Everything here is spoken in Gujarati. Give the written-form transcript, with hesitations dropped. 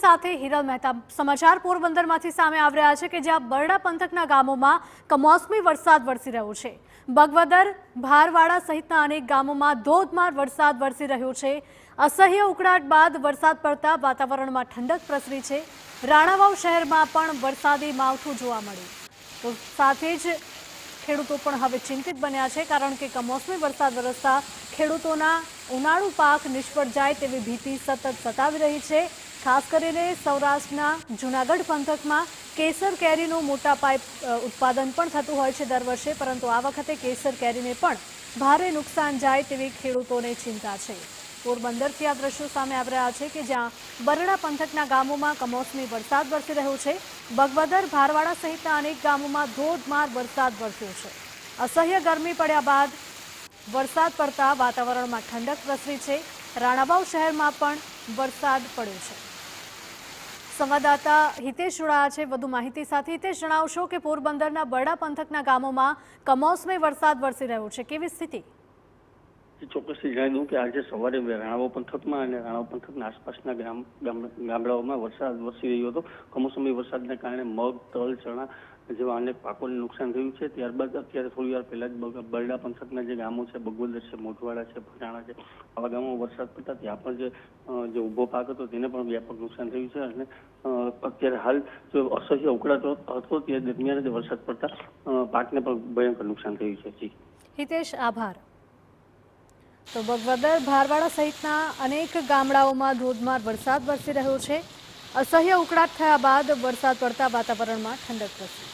સાથે હિરલ મહેતા સમાચાર પોરબંદરમાંથી સામે આવી રહ્યા છે કે જ્યાં બરડા પંથકના ગામોમાં કમોસમી વરસાદ વરસી રહ્યો છે। બગવદર, ભારવાડા સહિતના અનેક ગામોમાં ધોધમાર વરસાદ વરસી રહ્યો છે। અસહ્ય ઉકળાટ બાદ વરસાદ પડતા વાતાવરણમાં ઠંડક પ્રસરી છે। રાણાવાવ શહેરમાં પણ વરસાદી માવઠું જોવા મળ્યું તો સાથે જ ખેડૂતો પણ હવે ચિંતિત બન્યા છે કારણ કે કમોસમી વરસાદ વરસતા ખેડૂતોના ઉનાળુ પાક નિષ્ફળ જાય તેવી ભીતિ સતત સતાવી રહી છે। ખાસ કરીને સૌરાષ્ટ્રના જૂનાગઢ પંથકમાં કેસર કેરીનું મોટા પાયે ઉત્પાદન પણ થતું હોય છે દર વર્ષે, પરંતુ આ વખતે કેસર કેરીને પણ ભારે નુકસાન જાય તેવી ખેડૂતોને ચિંતા છે। પોરબંદરથી આ દ્રશ્યો સામે આવી રહ્યા છે કે જ્યાં બરડા પંથકના ગામોમાં કમોસમી વરસાદ વરસી રહ્યો છે। બગવદર, ભારવાડા સહિતના અનેક ગામોમાં ધોધમાર વરસાદ વરસ્યો છે। અસહ્ય ગરમી પડ્યા બાદ વરસાદ પડતા વાતાવરણમાં ઠંડક પ્રસરી છે। રાણાવાવ શહેરમાં પણ વરસાદ પડ્યો છે। સંવાદદાતા હિતેશ જોડાયા છે વધુ માહિતી સાથે। હિતેશ, જણાવશો કે પોરબંદરના બરડા પંથકના ગામોમાં કમોસમી વરસાદ વરસી રહ્યો છે, કેવી સ્થિતિ? ચોક્કસથી જણાવી દઉં કે આજે સવારે રાણાવાવ પંથકમાં અને રાણાવાવ પંથકના આસપાસના ગામડાઓમાં વરસાદ વરસી રહ્યો હતો। કમોસમી વરસાદને કારણે મગ, તલ, ચણા જેવા અનેક પાકોને નુકસાન થયું છે। ત્યારબાદ અત્યારે થોડી વાર પહેલા જ બરડા પંથકના જે ગામો છે, બગવદર છે, મોઢવાડા છે, ભટાણા છે, આવા ગામોમાં વરસાદ પડતા ત્યાં પણ જે ઊભો પાક હતો તેને પણ વ્યાપક નુકસાન થયું છે। અને અત્યારે હાલ જો અસહ્ય ઉકળાટ હતો તે દરમિયાન જ વરસાદ પડતા પાકને પણ ભયંકર નુકસાન થયું છે। જી હિતેશ, આભાર। તો બગવદર, ભારવાડા સહિતના અનેક ગામડાઓમાં ધોધમાર વરસાદ વરસી રહ્યો છે। અસહ્ય ઉકળાટ થયા બાદ વરસાદ પડતા વાતાવરણમાં ઠંડક પ્રસરી।